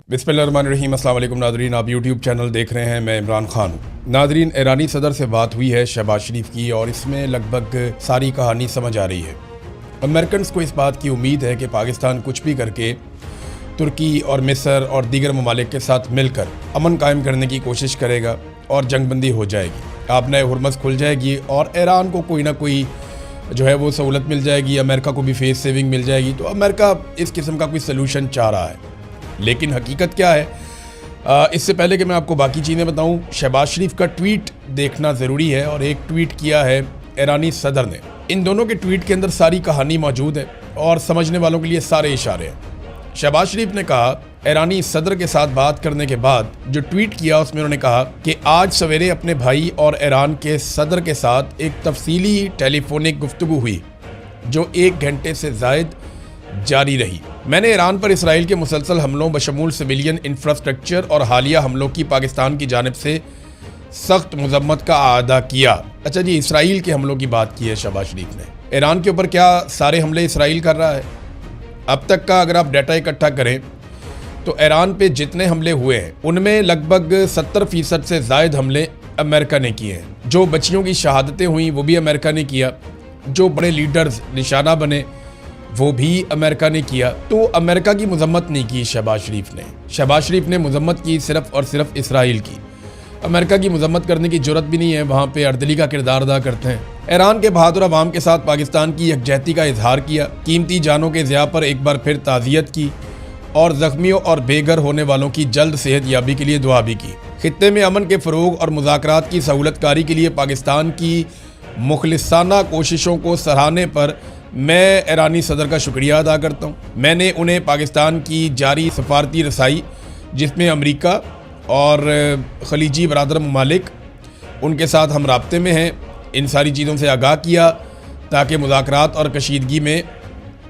बिस्मिल्लाहिर्रहमानिर्रहीम। अस्सलाम वालेकुम नादरीन, आप यूट्यूब चैनल देख रहे हैं। मैं इमरान खान हूँ। नादरीन, ईरानी सदर से बात हुई है शहबाज शरीफ की और इसमें लगभग सारी कहानी समझ आ रही है। अमेरिकन को इस बात की उम्मीद है कि पाकिस्तान कुछ भी करके तुर्की और मिस्र और दीगर ममालिक के साथ मिलकर अमन कायम करने की कोशिश करेगा और जंगबंदी हो जाएगी, आपने हुरमस खुल जाएगी और ईरान को कोई ना कोई जो है वो सहूलत मिल जाएगी, अमेरिका को भी फेस सेविंग मिल जाएगी। तो अमेरिका इस किस्म का कोई सलूशन चाह रहा है, लेकिन हकीकत क्या है? इससे पहले कि मैं आपको बाकी चीज़ें बताऊं, शहबाज शरीफ का ट्वीट देखना ज़रूरी है और एक ट्वीट किया है ईरानी सदर ने। इन दोनों के ट्वीट के अंदर सारी कहानी मौजूद है और समझने वालों के लिए सारे इशारे हैं। शहबाज शरीफ ने कहा, ईरानी सदर के साथ बात करने के बाद जो ट्वीट किया उसमें उन्होंने कहा कि आज सवेरे अपने भाई और ईरान के सदर के साथ एक तफसीली टेलीफोनिक गुफ्तगू हुई जो 1 घंटे से ज़ायद जारी रही। मैंने ईरान पर इसराइल के मुसलसल हमलों बशमूल सिविलियन इंफ्रास्ट्रक्चर और हालिया हमलों की पाकिस्तान की जानिब से सख्त मजम्मत का आदा किया। अच्छा जी, इसराइल के हमलों की बात की है शहबाज शरीफ ने। ईरान के ऊपर क्या सारे हमले इसराइल कर रहा है? अब तक का अगर आप डाटा इकट्ठा करें तो ईरान पे जितने हमले हुए हैं उनमें लगभग 70% से ज़ायद हमले अमेरिका ने किए हैं। जो बच्चियों की शहादतें हुई वो भी अमेरिका ने किया, जो बड़े लीडर्स निशाना बने वो भी अमेरिका ने किया। तो अमेरिका की मजम्मत नहीं की शहबाज शरीफ ने। शहबाज शरीफ ने मजम्मत की सिर्फ और सिर्फ इसराइल की। अमेरिका की मजम्मत करने की जरूरत भी नहीं है, वहाँ पे अर्दली का किरदार अदा करते हैं। ईरान के बहादुर अवाम के साथ पाकिस्तान की यकजहती का इजहार किया, कीमती जानों के ज़िया पर एक बार फिर ताज़ियत की और ज़ख्मियों और बेघर होने वालों की जल्द सेहत याबी के लिए दुआ भी की। खित्ते में अमन के फ़रोग और मुज़ाकरात की सहूलतकारी के लिए पाकिस्तान की मुखलिसाना कोशिशों को सराहने पर मैं ईरानी सदर का शुक्रिया अदा करता हूँ। मैंने उन्हें पाकिस्तान की जारी सफारती रसाई, जिसमें अमेरिका और खलीजी बरादर ममालिक उनके साथ हम राब्ते में हैं, इन सारी चीज़ों से आगाह किया ताकि मुज़ाकरात और कशीदगी में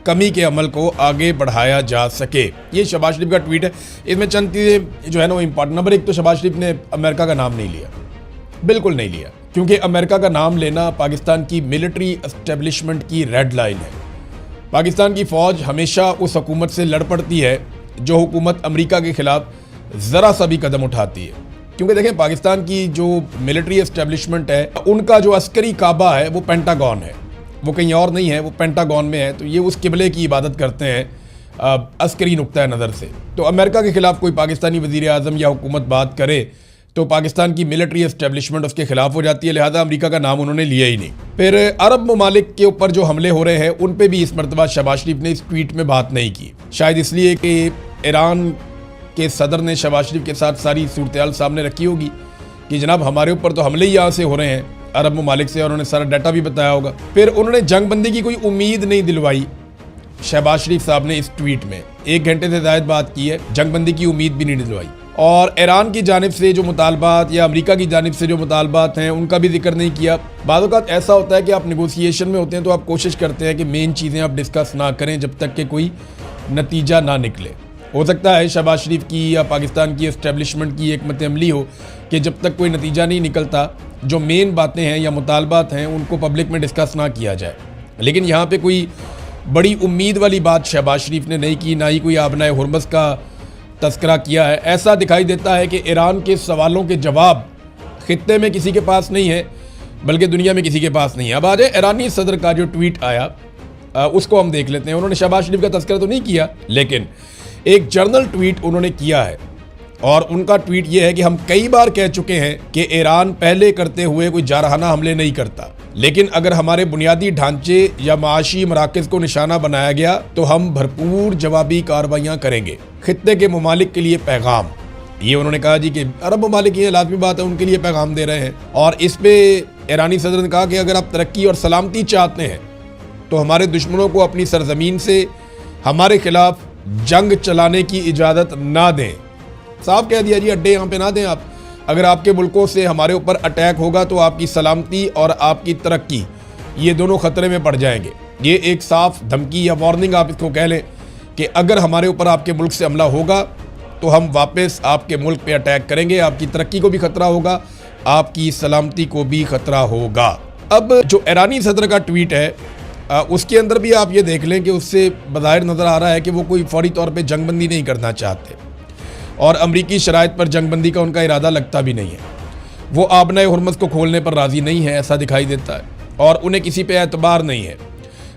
कमी के अमल को आगे बढ़ाया जा सके। ये शहबाज शरीफ का ट्वीट है। इसमें चंद चीज़ें जो है ना वो इम्पॉर्टेंट। नंबर 1 तो शहबाज शरीफ ने अमेरिका का नाम नहीं लिया, बिल्कुल नहीं लिया, क्योंकि अमेरिका का नाम लेना पाकिस्तान की मिलिट्री एस्टेब्लिशमेंट की रेड लाइन है। पाकिस्तान की फ़ौज हमेशा उस हुकूमत से लड़ पड़ती है जो हुकूमत अमेरिका के ख़िलाफ़ ज़रा सा भी कदम उठाती है। क्योंकि देखें, पाकिस्तान की जो मिलिट्री एस्टेब्लिशमेंट है उनका जो अस्करी काबा है वो पेंटागन है, वो कहीं और नहीं है, वो पेंटागन में है। तो ये उस किबले की इबादत करते हैं अस्करी नुक्ता नज़र से। तो अमेरिका के ख़िलाफ़ कोई पाकिस्तानी वज़ीर आज़म या हुकूमत बात करे तो पाकिस्तान की मिलिट्री एस्टेब्लिशमेंट उसके खिलाफ हो जाती है, लिहाजा अमेरिका का नाम उन्होंने लिया ही नहीं। फिर अरब ममालिक के ऊपर जो हमले हो रहे हैं उन पे भी इस मरतबा शहबाज शरीफ ने इस ट्वीट में बात नहीं की, शायद इसलिए कि ईरान के सदर ने शहबाज शरीफ के साथ सारी सूरत सामने रखी होगी कि जनाब हमारे ऊपर तो हमले ही यहाँ से हो रहे हैं अरब ममालिक से, और उन्होंने सारा डाटा भी बताया होगा। फिर उन्होंने जंगबंदी की कोई उम्मीद नहीं दिलवाई शहबाज शरीफ साहब ने इस ट्वीट में। 1 घंटे से ज़ायद बात की है, जंगबंदी की उम्मीद भी नहीं दिलवाई। और ईरान की जानिब से जो मुतालबात या अमेरिका की जानिब से जो मुतालबात हैं उनका भी जिक्र नहीं किया। बाद औक़ात ऐसा होता है कि आप नेगोशिएशन में होते हैं तो आप कोशिश करते हैं कि मेन चीज़ें आप डिस्कस ना करें जब तक कि कोई नतीजा ना निकले। हो सकता है शहबाज शरीफ की या पाकिस्तान की एस्टेब्लिशमेंट की एक मत अमली हो कि जब तक कोई नतीजा नहीं निकलता जो मेन बातें हैं या मुतालबात हैं उनको पब्लिक में डिस्कस ना किया जाए। लेकिन यहाँ पर कोई बड़ी उम्मीद वाली बात शहबाज शरीफ ने नहीं की, ना ही कोई आबनाए हुरमस का तस्करा किया है। ऐसा दिखाई देता है कि ईरान के सवालों के जवाब खित्ते में किसी के पास नहीं है, बल्कि दुनिया में किसी के पास नहीं है। अब आ जाए ईरानी सदर का जो ट्वीट आया उसको हम देख लेते हैं। उन्होंने शहबाज शरीफ का तस्करा तो नहीं किया, लेकिन एक जर्नल ट्वीट उन्होंने किया है और उनका ट्वीट ये है कि हम कई बार कह चुके हैं कि ईरान पहले करते हुए कोई जारहाना हमले नहीं करता, लेकिन अगर हमारे बुनियादी ढांचे या माशी मराकज़ को निशाना बनाया गया तो हम भरपूर जवाबी कार्रवाइयाँ करेंगे। खित्ते के ममालिक के लिए पैगाम, ये उन्होंने कहा जी कि अरब ममालिक ये लाजमी बात है, उनके लिए पैगाम दे रहे हैं। और इस पे ईरानी सदर ने कहा कि अगर आप तरक्की और सलामती चाहते हैं तो हमारे दुश्मनों को अपनी सरजमीन से हमारे खिलाफ जंग चलाने की इजाज़त ना दें। साफ कह दिया जी, अड्डे यहाँ पे ना दें आप। अगर आपके मुल्कों से हमारे ऊपर अटैक होगा तो आपकी सलामती और आपकी तरक्की ये दोनों ख़तरे में पड़ जाएंगे। ये एक साफ धमकी या वार्निंग आप इसको कह लें कि अगर हमारे ऊपर आपके मुल्क से हमला होगा तो हम वापस आपके मुल्क पे अटैक करेंगे, आपकी तरक्की को भी ख़तरा होगा, आपकी सलामती को भी ख़तरा होगा। अब जो ईरानी सदर का ट्वीट है उसके अंदर भी आप ये देख लें कि उससे बज़ाहिर नज़र आ रहा है कि वो कोई फौरी तौर पे जंगबंदी नहीं करना चाहते। और अमरीकी शराइत पर जंगबंदी का उनका इरादा लगता भी नहीं है। वो आबनाए हुर्मुज़ को खोलने पर राज़ी नहीं है, ऐसा दिखाई देता है, और उन्हें किसी पे एतबार नहीं है।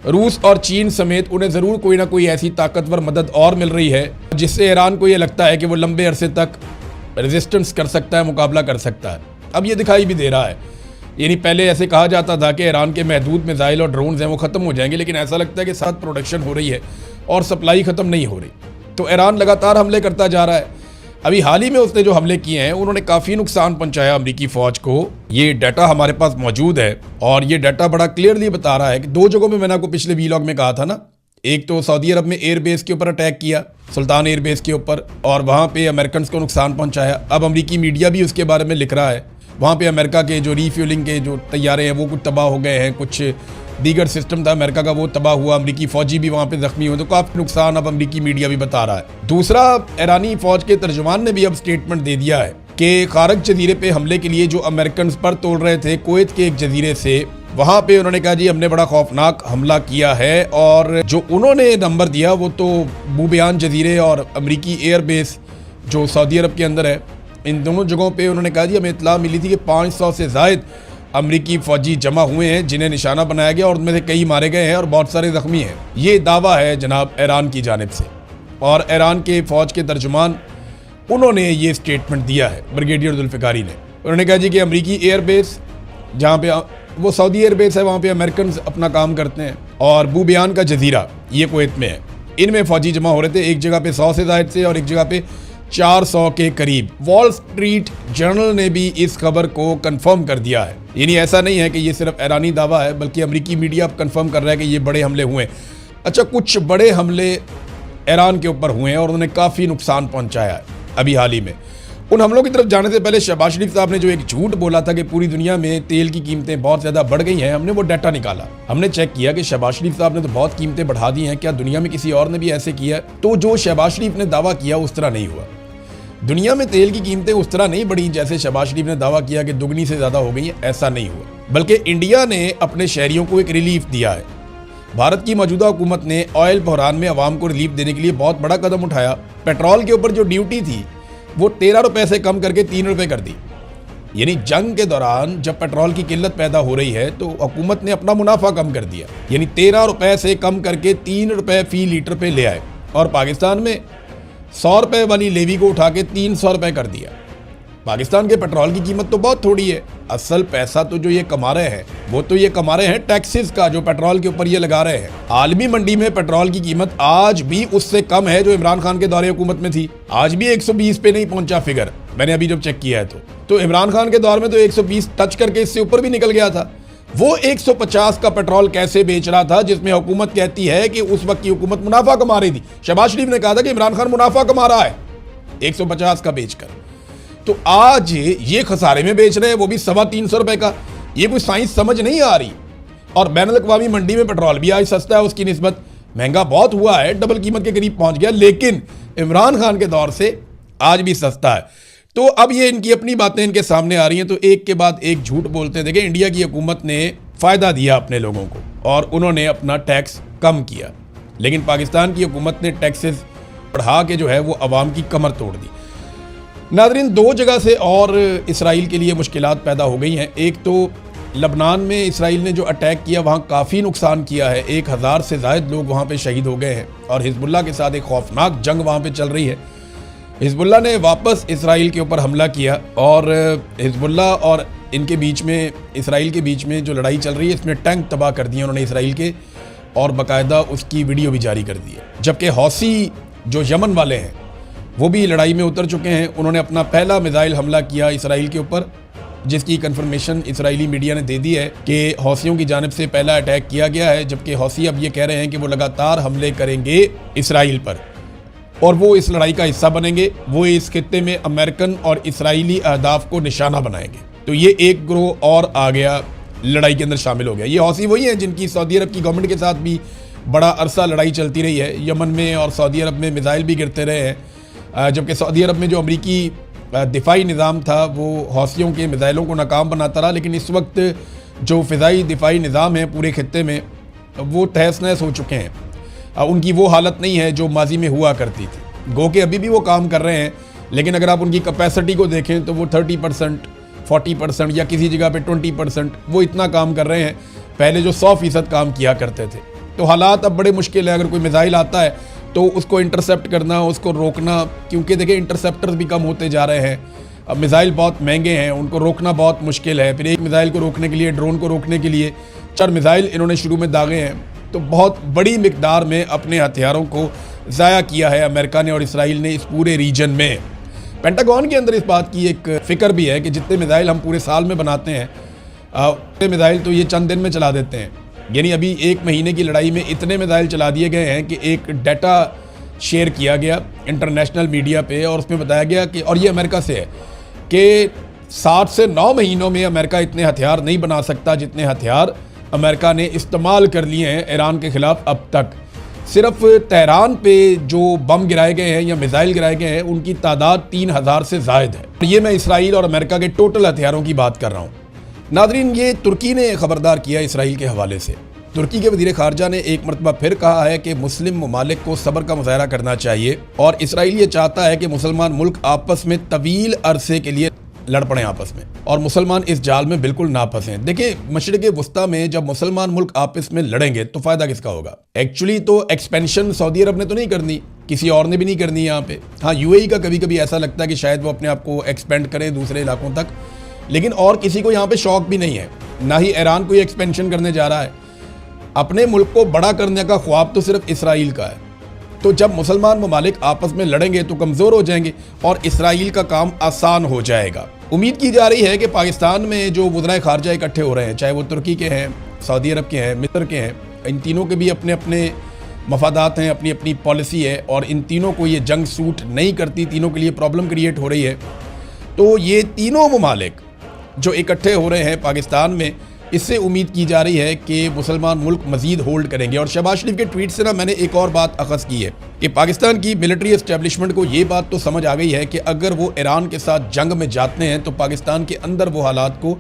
रूस और चीन समेत उन्हें ज़रूर कोई ना कोई ऐसी ताकतवर मदद और मिल रही है जिससे ईरान को ये लगता है कि वो लंबे अरसे तक रेजिस्टेंस कर सकता है, मुकाबला कर सकता है। अब ये दिखाई भी दे रहा है। यानी पहले ऐसे कहा जाता था कि ईरान के महदूद मिसाइल और ड्रोन्स हैं वो ख़त्म हो जाएंगे, लेकिन ऐसा लगता है कि साथ प्रोडक्शन हो रही है और सप्लाई ख़त्म नहीं हो रही। तो ईरान लगातार हमले करता जा रहा है। अभी हाल ही में उसने जो हमले किए हैं उन्होंने काफ़ी नुकसान पहुंचाया अमरीकी फ़ौज को। ये डाटा हमारे पास मौजूद है और ये डाटा बड़ा क्लियरली बता रहा है कि दो जगहों में मैंने आपको पिछले वीलॉग में कहा था ना, एक तो सऊदी अरब में एयरबेस के ऊपर अटैक किया, सुल्तान एयरबेस के ऊपर, और वहाँ पे अमेरिकन को नुकसान पहुँचाया। अब अमरीकी मीडिया भी उसके बारे में लिख रहा है। वहाँ पे अमेरिका के जो रीफ्यूलिंग के जो तैयारे हैं वो कुछ तबाह हो गए हैं, कुछ दीगर सिस्टम था अमेरिका का वो तबाह हुआ, अमरीकी फौजी भी वहाँ पे जख्मी हुए। तो काफ़ी नुकसान अब अमरीकी मीडिया भी बता रहा है। दूसरा, ईरानी फौज के तर्जुमान ने भी अब स्टेटमेंट दे दिया है कि खारक जजीरे पे हमले के लिए जो अमेरिकन पर तोड़ रहे थे कुवैत के एक जजीरे से, वहाँ पे उन्होंने कहा जी हमने बड़ा खौफनाक हमला किया है। और जो उन्होंने नंबर दिया वो तो बूबियान जजीरे और अमरीकी एयरबेस जो सऊदी अरब के अंदर है, इन दोनों जगहों पे उन्होंने कहा जी हमें इत्तला मिली थी कि 500 से ज़ायद अमरीकी फौजी जमा हुए हैं जिन्हें निशाना बनाया गया और उनमें से कई मारे गए हैं और बहुत सारे जख्मी हैं। ये दावा है जनाब ईरान की जानिब से, और ईरान के फ़ौज के तर्जुमान उन्होंने ये स्टेटमेंट दिया है, ब्रिगेडियर जुल्फ़िकारी ने। उन्होंने कहा जी कि अमरीकी एयरबेस जहाँ पे वो सऊदी एयरबेस है वहाँ पे अमेरिकन अपना काम करते हैं, और बूबियान का जजीरा ये कुवैत में है, इनमें फ़ौजी जमा हो रहे थे, एक जगह पे 100 से ज़ायद से और एक जगह पे 400 के करीब। वॉल स्ट्रीट जर्नल ने भी इस खबर को कंफर्म कर दिया है। यानी ऐसा नहीं है कि ये सिर्फ ईरानी दावा है, बल्कि अमरीकी मीडिया अब कंफर्म कर रहा है कि ये बड़े हमले हुए। अच्छा, कुछ बड़े हमले ईरान के ऊपर हुए हैं और उन्होंने काफ़ी नुकसान पहुंचाया है अभी हाल ही में। उन हमलों की तरफ जाने से पहले शहबाज शरीफ साहब ने जो एक झूठ बोला था कि पूरी दुनिया में तेल की कीमतें बहुत ज़्यादा बढ़ गई हैं, हमने वो डाटा निकाला, हमने चेक किया कि शहबाज शरीफ साहब ने तो बहुत कीमतें बढ़ा दी हैं। क्या दुनिया में किसी और ने भी ऐसे किया? तो जो शहबाज शरीफ ने दावा किया उस तरह नहीं हुआ। दुनिया में तेल की कीमतें उस तरह नहीं बढ़ी जैसे शहबाज शरीफ ने दावा किया कि दुगनी से ज़्यादा हो गई हैं, ऐसा नहीं हुआ। बल्कि इंडिया ने अपने शहरियों को एक रिलीफ दिया है। भारत की मौजूदा हुकूमत ने ऑयल बहरान में आवाम को रिलीफ देने के लिए बहुत बड़ा कदम उठाया। पेट्रोल के ऊपर जो ड्यूटी थी वो 13 रुपए से कम करके 3 रुपए कर दी। यानी जंग के दौरान जब पेट्रोल की किल्लत पैदा हो रही है तो हुकूमत ने अपना मुनाफा कम कर दिया, यानी 13 रुपए से कम करके 3 रुपए फी लीटर पे ले आए। और पाकिस्तान में 100 रुपए वाली लेवी को उठा के 300 रुपए कर दिया। पाकिस्तान के पेट्रोल की कीमत तो बहुत थोड़ी है, असल पैसा तो जो ये कमा रहे हैं वो तो ये कमा रहे हैं टैक्सेस का जो पेट्रोल के ऊपर ये लगा रहे हैं। आलमी मंडी में पेट्रोल की कीमत आज भी उससे कम है जो इमरान खान के दौरे हुकूमत में थी। आज भी 120 पे नहीं पहुंचा फिगर, मैंने अभी जब चेक किया है तो इमरान खान के दौर में तो 120 टच करके इससे ऊपर भी निकल गया था। वो 150 का पेट्रोल कैसे बेच रहा था जिसमें हुकूमत कहती है कि उस वक्त की हुकूमत मुनाफा कमा रही थी। शहबाज शरीफ ने कहा था कि इमरान खान मुनाफा कमा रहा है 150 का बेचकर, तो आज ये खसारे में बेच रहे हैं, वो भी 325 रुपए का। ये कोई साइंस समझ नहीं आ रही। और बैनुल-अक़वामी मंडी में पेट्रोल भी आज सस्ता है, उसकी निस्बत महंगा बहुत हुआ है, डबल कीमत के करीब पहुंच गया, लेकिन इमरान खान के दौर से आज भी सस्ता है। तो अब ये इनकी अपनी बातें इनके सामने आ रही हैं, तो एक के बाद एक झूठ बोलते हैं। देखिए, इंडिया की हुकूमत ने फ़ायदा दिया अपने लोगों को और उन्होंने अपना टैक्स कम किया, लेकिन पाकिस्तान की हुकूमत ने टैक्सेस बढ़ा के जो है वो अवाम की कमर तोड़ दी। नाज़रीन, दो जगह से और इसराइल के लिए मुश्किलात पैदा हो गई हैं। एक तो लबनान में इसराइल ने जो अटैक किया वहाँ काफ़ी नुकसान किया है, 1000 से ज़ायद लोग वहाँ पे शहीद हो गए हैं और हिजबुल्लाह के साथ एक खौफनाक जंग वहाँ पे चल रही है। हिजबुल्लाह ने वापस इसराइल के ऊपर हमला किया और हिजबुल्लाह और इनके बीच में, इसराइल के बीच में जो लड़ाई चल रही है इसमें टैंक तबाह कर दिए उन्होंने इसराइल के, और बाकायदा उसकी वीडियो भी जारी कर दी है। जबकि हौसी जो यमन वाले हैं वो भी लड़ाई में उतर चुके हैं। उन्होंने अपना पहला मिसाइल हमला किया इसराइल के ऊपर, जिसकी कंफर्मेशन इसराइली मीडिया ने दे दी है कि हौसियों की जानिब से पहला अटैक किया गया है। जबकि हौसी अब ये कह रहे हैं कि वो लगातार हमले करेंगे इसराइल पर और वो इस लड़ाई का हिस्सा बनेंगे, वो इस खित्ते में अमेरिकन और इसराइली अहदाफ को निशाना बनाएंगे। तो ये एक ग्रोह और आ गया, लड़ाई के अंदर शामिल हो गया। ये हौसी वही हैं जिनकी सऊदी अरब की गवर्नमेंट के साथ भी बड़ा अरसा लड़ाई चलती रही है। यमन में और सऊदी अरब में मिसाइल भी गिरते रहे हैं, जबकि सऊदी अरब में जो अमरीकी दिफाई निज़ाम था वो हौसियों के मिसाइलों को नाकाम बनाता रहा। लेकिन इस वक्त जो फ़िज़ाई दिफाई निज़ाम है पूरे खित्ते में वो तहस नहस हो चुके हैं। उनकी वो हालत नहीं है जो माजी में हुआ करती थी। गो के अभी भी वो काम कर रहे हैं, लेकिन अगर आप उनकी कैपेसिटी को देखें तो वो 30%, 40% या किसी जगह पे 20% वो इतना काम कर रहे हैं, पहले जो 100% काम किया करते थे। तो हालात अब बड़े मुश्किल है। अगर कोई मिसाइल आता है तो उसको इंटरसेप्ट करना, उसको रोकना, क्योंकि देखिए इंटरसेप्टर्स भी कम होते जा रहे हैं, अब मिसाइल बहुत महंगे हैं, उनको रोकना बहुत मुश्किल है। फिर एक मिसाइल को रोकने के लिए, ड्रोन को रोकने के लिए 4 मिसाइल इन्होंने शुरू में दागे हैं। तो बहुत बड़ी मिकदार में अपने हथियारों को ज़ाया किया है अमेरिका ने और इसराइल ने इस पूरे रीजन में। पेंटागन के अंदर इस बात की एक फ़िक्र भी है कि जितने मिसाइल हम पूरे साल में बनाते हैं, उतने मिसाइल तो ये चंद दिन में चला देते हैं। यानी अभी 1 महीने की लड़ाई में इतने मिसाइल चला दिए गए हैं कि एक डाटा शेयर किया गया इंटरनेशनल मीडिया पे और उसमें बताया गया कि, और ये अमेरिका से है, कि 7 से 9 महीनों में अमेरिका इतने हथियार नहीं बना सकता जितने हथियार अमेरिका ने इस्तेमाल कर लिए हैं ईरान के ख़िलाफ़ अब तक। सिर्फ तेहरान पे जो बम गिराए गए हैं या मिसाइल गिराए गए हैं उनकी तादाद 3000 से ज़ायद है। ये मैं इसराइल और अमेरिका के टोटल हथियारों की बात कर रहा हूँ। नादरीन, ये तुर्की ने खबरदार किया इसराइल के हवाले से। तुर्की के वज़ीर ख़ारजा ने एक मरतबा फिर कहा है कि मुस्लिम ममालिक को सब्र का मुज़ाहरा करना चाहिए और इसराइल ये चाहता है कि मुसलमान मुल्क आपस में तवील अरसे के लिए लड़ पड़ें आपस में और मुसलमान इस जाल में बिल्कुल ना फंसें। देखिए, मशरिक़ वस्ता में जब मुसलमान मुल्क आपस में लड़ेंगे तो फ़ायदा किसका होगा? एक्चुअली तो एक्सपेंशन सऊदी अरब ने तो नहीं करनी, किसी और ने भी नहीं करनी यहाँ पे। हाँ, यूएई का कभी कभी ऐसा लगता है कि शायद वो अपने आप को एक्सपेंड करें दूसरे इलाकों तक, लेकिन और किसी को यहाँ पे शौक भी नहीं है। ना ही ईरान कोई एक्सपेंशन करने जा रहा है। अपने मुल्क को बड़ा करने का ख्वाब तो सिर्फ इसराइल का है। तो जब मुसलमान ममालिक आपस में लड़ेंगे तो कमज़ोर हो जाएंगे और इसराइल का काम आसान हो जाएगा। उम्मीद की जा रही है कि पाकिस्तान में जो वज़राए ख़ारजा इकट्ठे हो रहे हैं, चाहे वो तुर्की के हैं, सऊदी अरब के हैं, मिस्र के हैं, इन तीनों के भी अपने अपने मफादात हैं, अपनी अपनी पॉलिसी है और इन तीनों को ये जंग सूट नहीं करती, तीनों के लिए प्रॉब्लम क्रिएट हो रही है। तो ये तीनों ममालिक जो इकट्ठे हो रहे हैं पाकिस्तान में, इससे उम्मीद की जा रही है कि मुसलमान मुल्क मज़ीद होल्ड करेंगे। और शहबाज शरीफ के ट्वीट से ना मैंने एक और बात अखज़ की है कि पाकिस्तान की मिलिट्री एस्टेब्लिशमेंट को ये बात तो समझ आ गई है कि अगर वो ईरान के साथ जंग में जाते हैं तो पाकिस्तान के अंदर वो हालात को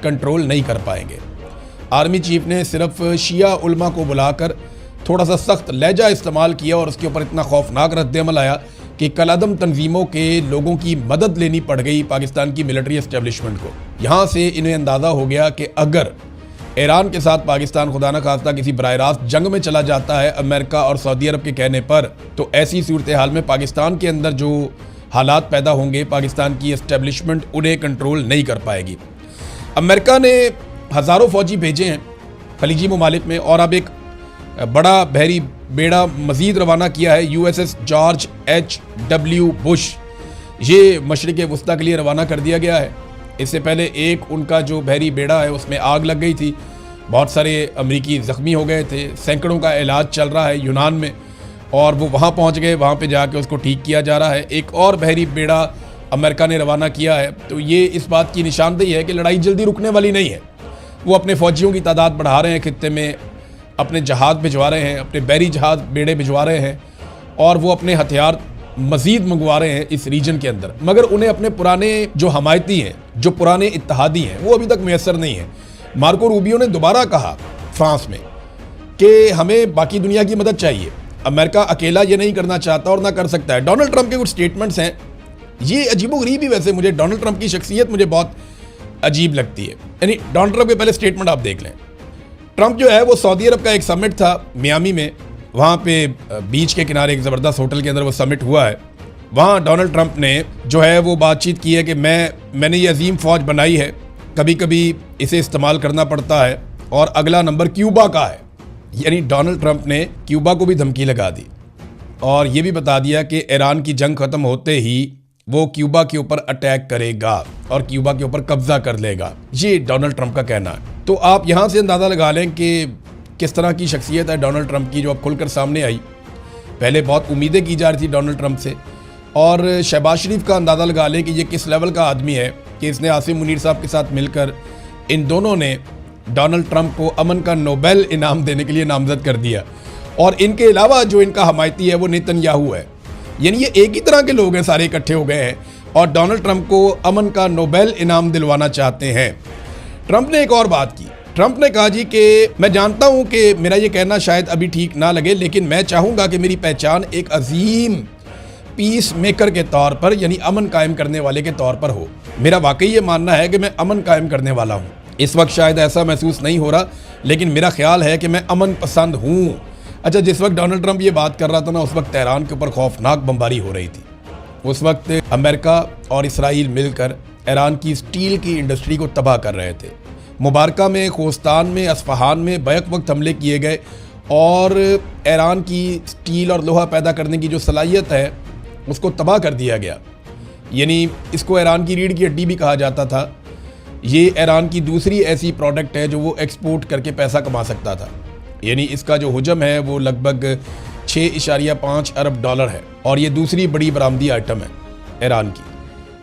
कंट्रोल नहीं कर पाएंगे। आर्मी चीफ ने सिर्फ शिया उलमा को बुलाकर थोड़ा सा सख्त लहजा इस्तेमाल किया और उसके ऊपर इतना खौफनाक रद्द-ए-अमल आया कि कलादम तंजीमों के लोगों की मदद लेनी पड़ गई पाकिस्तान की मिलिट्री एस्टेब्लिशमेंट को। यहाँ से इन्हें अंदाज़ा हो गया कि अगर ईरान के साथ पाकिस्तान खुदा न खास्ता किसी बराह रास्त जंग में चला जाता है अमेरिका और सऊदी अरब के कहने पर, तो ऐसी सूरत हाल में पाकिस्तान के अंदर जो हालात पैदा होंगे, पाकिस्तान की एस्टेब्लिशमेंट उन्हें कंट्रोल नहीं कर पाएगी। अमेरिका ने हज़ारों फ़ौजी भेजे हैं खलीजी ममालिक में और अब एक बड़ा बहरी बेड़ा मज़ीद रवाना किया है, USS जॉर्ज H.W. बुश। ये मशरिक़ वस्ता के लिए रवाना कर दिया गया है। इससे पहले एक उनका जो बहरी बेड़ा है उसमें आग लग गई थी, बहुत सारे अमरीकी ज़ख्मी हो गए थे, सैकड़ों का इलाज चल रहा है यूनान में और वो वहाँ पहुँच गए, वहाँ पे जाके उसको ठीक किया जा रहा है। एक और बहरी बेड़ा अमेरिका ने रवाना किया है। तो ये इस बात की निशानदेही है कि लड़ाई जल्दी रुकने वाली नहीं है। वो अपने फ़ौजियों की तादाद बढ़ा रहे हैं, खित्ते में अपने जहाज़ भिजवा रहे हैं, अपने बहरी जहाज़ बेड़े भिजवा रहे हैं और वो अपने हथियार मज़ीद मंगवा रहे हैं इस रीजन के अंदर। मगर उन्हें अपने पुराने जो हमायती हैं, जो पुराने इत्तेहादी हैं, वो अभी तक मैसर नहीं है। मार्को रूबियो ने दोबारा कहा फ्रांस में कि हमें बाकी दुनिया की मदद चाहिए, अमेरिका अकेला ये नहीं करना चाहता और ना कर सकता है। डोनाल्ड ट्रंप के कुछ स्टेटमेंट्स हैं, ये अजीबोगरीब ही, वैसे मुझे डोनाल्ड ट्रंप की शख्सियत मुझे बहुत अजीब लगती है। यानी डोनाल्ड ट्रंप के पहले स्टेटमेंट आप देख लें। ट्रंप जो है वो सऊदी अरब का एक समिट था मियामी में, वहाँ पे बीच के किनारे एक ज़बरदस्त होटल के अंदर वो समिट हुआ है। वहाँ डोनाल्ड ट्रंप ने जो है वो बातचीत की है कि मैंने ये अजीम फ़ौज बनाई है, कभी कभी इसे इस्तेमाल करना पड़ता है और अगला नंबर क्यूबा का है। यानी डोनाल्ड ट्रंप ने क्यूबा को भी धमकी लगा दी और ये भी बता दिया कि ईरान की जंग ख़त्म होते ही वो क्यूबा के ऊपर अटैक करेगा और क्यूबा के ऊपर कब्जा कर लेगा। ये डोनाल्ड ट्रंप का कहना है। तो आप यहाँ से अंदाज़ा लगा लें कि किस तरह की शख्सियत है डोनाल्ड ट्रंप की, जो अब खुलकर सामने आई। पहले बहुत उम्मीदें की जा रही थी डोनाल्ड ट्रंप से, और शहबाज शरीफ का अंदाज़ा लगा लें कि ये किस लेवल का आदमी है कि इसने आसिम मुनीर साहब के साथ मिलकर इन दोनों ने डोनाल्ड ट्रंप को अमन का नोबेल इनाम देने के लिए नामजद कर दिया। और इनके अलावा जो इनका हमायती है वो नेतन्याहू है। यानी ये एक ही तरह के लोग हैं, सारे इकट्ठे हो गए हैं और डोनाल्ड ट्रंप को अमन का नोबेल इनाम दिलवाना चाहते हैं। ट्रंप ने एक और बात की। ट्रंप ने कहा जी कि मैं जानता हूं कि मेरा ये कहना शायद अभी ठीक ना लगे, लेकिन मैं चाहूँगा कि मेरी पहचान एक अजीम पीस मेकर के तौर पर, यानी अमन कायम करने वाले के तौर पर हो। मेरा वाकई ये मानना है कि मैं अमन कायम करने वाला हूँ। इस वक्त शायद ऐसा महसूस नहीं हो रहा, लेकिन मेरा ख्याल है कि मैं अमन पसंद हूँ। अच्छा, जिस वक्त डोनाल्ड ट्रंप ये बात कर रहा था ना, उस वक्त तेहरान के ऊपर खौफनाक बमबारी हो रही थी। उस वक्त अमेरिका और इसराइल मिलकर ईरान की स्टील की इंडस्ट्री को तबाह कर रहे थे। मुबारका में, खोस्तान में, अस्फहान में बैक वक्त हमले किए गए और ईरान की स्टील और लोहा पैदा करने की जो सलाहियत है उसको तबाह कर दिया गया। यानी इसको ईरान की रीढ़ की हड्डी भी कहा जाता था। ये ईरान की दूसरी ऐसी प्रोडक्ट है जो वो एक्सपोर्ट करके पैसा कमा सकता था। यानी इसका जो हुजम है वो लगभग 6.5 अरब डॉलर है और ये दूसरी बड़ी बरामदी आइटम है ईरान की।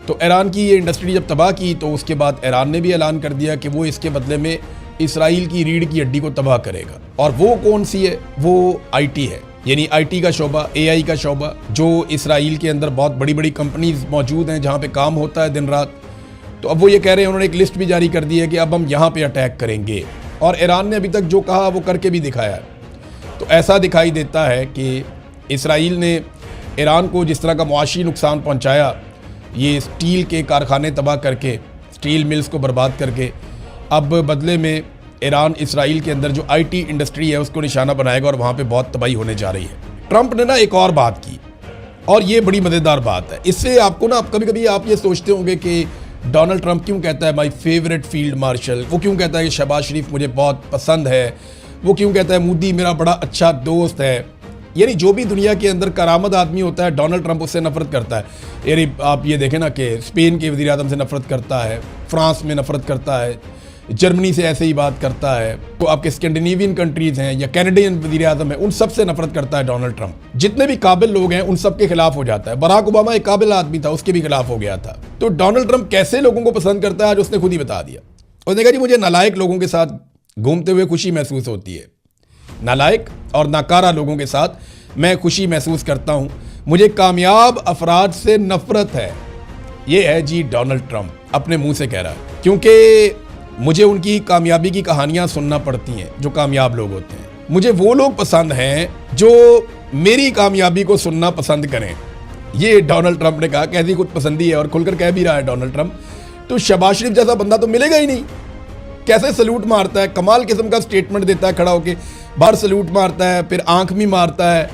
तो ईरान की ये इंडस्ट्री जब तबाह की तो उसके बाद ईरान ने भी ऐलान कर दिया कि वो इसके बदले में इसराइल की रीढ़ की हड्डी को तबाह करेगा। और वो कौन सी है? वो आईटी है, यानी आईटी का शोबा, एआई का शोबा, जो इसराइल के अंदर बहुत बड़ी बड़ी कंपनीज मौजूद हैं जहाँ पे काम होता है दिन रात। तो अब वो ये कह रहे हैं, उन्होंने एक लिस्ट भी जारी कर दी है कि अब हम यहाँ पे अटैक करेंगे। और ईरान ने अभी तक जो कहा वो करके भी दिखाया है। तो ऐसा दिखाई देता है कि इसराइल ने ईरान को जिस तरह का मुआशी नुकसान पहुँचाया, ये स्टील के कारखाने तबाह करके, स्टील मिल्स को बर्बाद करके, अब बदले में ईरान इसराइल के अंदर जो आईटी इंडस्ट्री है उसको निशाना बनाएगा और वहाँ पे बहुत तबाही होने जा रही है। ट्रंप ने ना एक और बात की और ये बड़ी मज़ेदार बात है। इससे आपको ना कभी कभी आप ये सोचते होंगे कि डोनाल्ड ट्रंप क्यों कहता है माय फेवरेट फील्ड मार्शल, वो क्यों कहता है कि शहबाज शरीफ मुझे बहुत पसंद है, वो क्यों कहता है मोदी मेरा बड़ा अच्छा दोस्त है। यानी जो भी दुनिया के अंदर करामत आदमी होता है, डोनाल्ड ट्रंप उससे नफरत करता है। यानी आप ये देखें ना कि स्पेन के वज़ीर आज़म से नफरत करता है, फ्रांस में नफरत करता है, जर्मनी से ऐसे ही बात करता है। तो आपके स्कैंडिनेवियन कंट्रीज़ हैं या कैनेडियन वज़ीर आज़म है, उन सब से नफरत करता है डोनाल्ड ट्रंप। जितने भी काबिल लोग हैं उन सब के खिलाफ हो जाता है। बराक ओबामा एक काबिल आदमी था, उसके भी खिलाफ हो गया था। तो डोनाल्ड ट्रंप कैसे लोगों को पसंद करता है आज उसने खुद ही बता दिया। उसने कहा जी मुझे नालायक लोगों के साथ घूमते हुए खुशी महसूस होती है, नालायक और नाकारा लोगों के साथ मैं खुशी महसूस करता हूँ, मुझे कामयाब अफराद से नफरत है। ये है जी डोनाल्ड ट्रंप, अपने मुंह से कह रहा है। क्योंकि मुझे उनकी कामयाबी की कहानियां सुनना पड़ती हैं जो कामयाब लोग होते हैं। मुझे वो लोग पसंद हैं जो मेरी कामयाबी को सुनना पसंद करें। ये डोनाल्ड ट्रंप ने कहा, कैसी खुद पसंदी है और खुलकर कह भी रहा है डोनाल्ड ट्रंप। तो शहबाज शरीफ जैसा बंदा तो मिलेगा ही नहीं। कैसे सल्यूट मारता है, कमाल किस्म का स्टेटमेंट देता है खड़ा होके, बाहर सल्यूट मारता है, फिर आंख भी मारता है,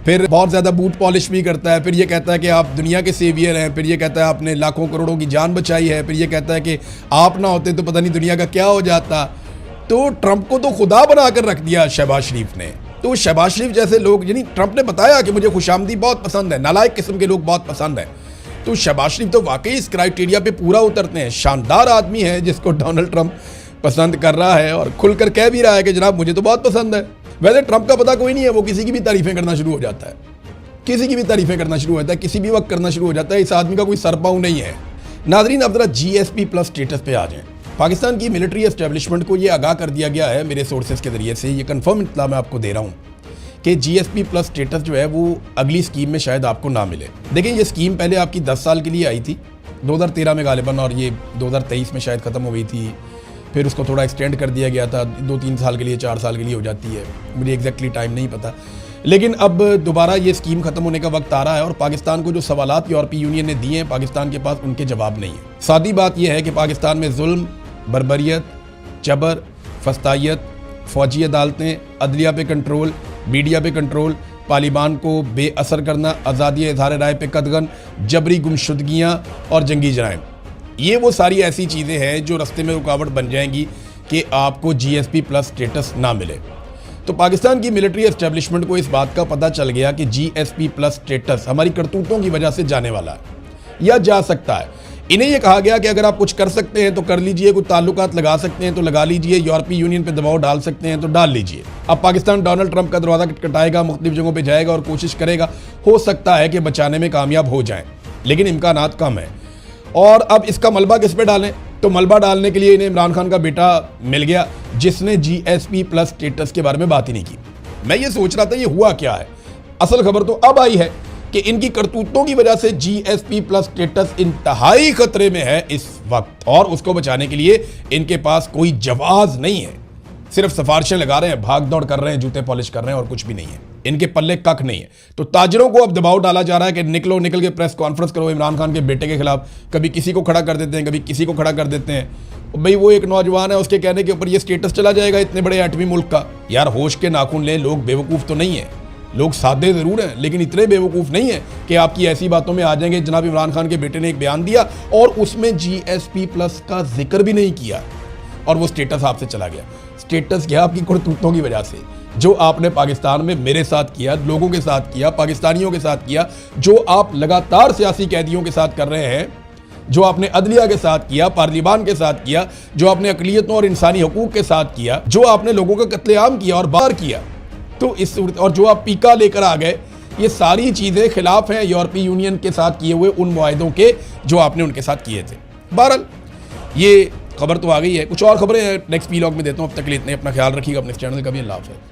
फिर बहुत ज़्यादा बूट पॉलिश भी करता है, फिर ये कहता है कि आप दुनिया के सेवियर हैं, फिर ये कहता है आपने लाखों करोड़ों की जान बचाई है, फिर ये कहता है कि आप ना होते तो पता नहीं दुनिया का क्या हो जाता। तो ट्रंप को तो खुदा बनाकर रख दिया शहबाज शरीफ ने। तो शहबाज शरीफ जैसे लोग, यानी ट्रंप ने बताया कि मुझे खुशामदी बहुत पसंद है, नालायक किस्म के लोग बहुत पसंद है। तो शहबाज शरीफ तो वाकई इस क्राइटेरिया पे पूरा उतरते हैं। शानदार आदमी है जिसको डोनाल्ड ट्रंप पसंद कर रहा है और खुलकर कह भी रहा है कि जनाब मुझे तो बहुत पसंद है। वैसे ट्रंप का पता कोई नहीं है, वो किसी की भी तारीफें करना शुरू हो जाता है, किसी की भी तारीफें करना शुरू हो जाता है, किसी भी वक्त करना शुरू हो जाता है। इस आदमी का कोई सरपाऊ नहीं है। नाजरीन, अब जरा GSP+ स्टेटस पे आ जाएं। पाकिस्तान की मिलिट्री एस्टेब्लिशमेंट को ये आगाह कर दिया गया है मेरे सोर्सेज के जरिए से, ये कंफर्म इत्तला मैं आपको दे रहा हूँ कि GSP+ स्टेटस जो है वो अगली स्कीम में शायद आपको ना मिले। देखिए, ये स्कीम पहले आपकी 10 साल के लिए आई थी 2013 में गालिबन, और ये 2023 में शायद ख़त्म हो गई थी। फिर उसको थोड़ा एक्सटेंड कर दिया गया था, 2-3 साल के लिए, 4 साल के लिए हो जाती है, मुझे एग्जैक्टली टाइम नहीं पता। लेकिन अब दोबारा ये स्कीम ख़त्म होने का वक्त आ रहा है और पाकिस्तान को जो सवालात यूरोपीय यूनियन ने दिए हैं, पाकिस्तान के पास उनके जवाब नहीं है। सादी बात यह है कि पाकिस्तान में जुल्म, बर्बरियत, जबर, फस्तायत, फ़ौजी अदालतें, अदलिया पे कंट्रोल, मीडिया पे कंट्रोल, तालिबान को बेअसर करना, आज़ादी इज़हार राय पे कदगन, जबरी गुमशुदगियाँ और जंगी जराइम, ये वो सारी ऐसी चीज़ें हैं जो रास्ते में रुकावट बन जाएंगी कि आपको GSP+ स्टेटस ना मिले। तो पाकिस्तान की मिलिट्री एस्टेब्लिशमेंट को इस बात का पता चल गया कि GSP+ स्टेटस हमारी करतूतों की वजह से जाने वाला है या जा सकता है। इन्हें यह कहा गया कि अगर आप कुछ कर सकते हैं तो कर लीजिए, कुछ ताल्लुकात लगा सकते हैं तो लगा लीजिए, यूरोपीय यूनियन पे दबाव डाल सकते हैं तो डाल लीजिए। अब पाकिस्तान डोनाल्ड ट्रंप का दरवाज़ा खटखटाएगा, मुख्तलिफ जगहों पर जाएगा और कोशिश करेगा, हो सकता है कि बचाने में कामयाब हो जाए, लेकिन इम्कानात कम है। और अब इसका मलबा किस पे डालें? तो मलबा डालने के लिए इन्हें इमरान खान का बेटा मिल गया जिसने GSP+ स्टेटस के बारे में बात ही नहीं की। मैं ये सोच रहा था ये हुआ क्या है। असल खबर तो अब आई है कि इनकी करतूतों की वजह से GSP+ स्टेटस इंतहाई खतरे में है इस वक्त, और उसको बचाने के लिए इनके पास कोई जवाब नहीं है। सिर्फ सिफारिशें लगा रहे हैं, भाग दौड़ कर रहे हैं, जूते पॉलिश कर रहे हैं और कुछ भी नहीं है। इनके पल्ले कख नहीं है। तो ताजरों को अब दबाव डाला जा रहा है कि निकल के प्रेस कॉन्फ्रेंस करो इमरान खान के बेटे के खिलाफ। कभी किसी को खड़ा कर देते हैं, कभी किसी को खड़ा कर देते हैं। भाई वो एक नौजवान है, उसके कहने के ऊपर ये स्टेटस चला जाएगा इतने बड़े एटमी मुल्क का। यार होश के नाखून लें, लोग बेवकूफ़ तो नहीं है, लोग सादे ज़रूर हैं लेकिन इतने बेवकूफ़ नहीं है कि आपकी ऐसी बातों में आ जाएंगे। जनाब इमरान खान के बेटे ने एक बयान दिया और उसमें GSP+ का जिक्र भी नहीं किया और वो स्टेटस आपसे चला गया। स्टेटस क्या आपकी करतूतों की वजह से, जो आपने पाकिस्तान में मेरे साथ किया, लोगों के साथ किया, पाकिस्तानियों के साथ किया, जो आप लगातार सियासी कैदियों के साथ कर रहे हैं, जो आपने अदलिया के साथ किया, पार्लिमान के साथ किया, जो आपने अकलियतों और इंसानी हकूक के साथ किया, जो आपने लोगों का कत्लेआम किया और बाहर किया। तो इस और जो आप पीका लेकर आ गए, ये सारी चीज़ें खिलाफ हैं यूरोपीय यूनियन के साथ किए हुए उन मुआहदों के जो आपने उनके साथ किए थे। बहरहाल ये खबर तो आ गई है, कुछ और खबरें नेक्स्ट वीलॉग में देता हूँ। अब तक के लिए इतने, अपना ख्याल रखिएगा, अपने चैनल का भी। अल्लाह हाफ़िज़।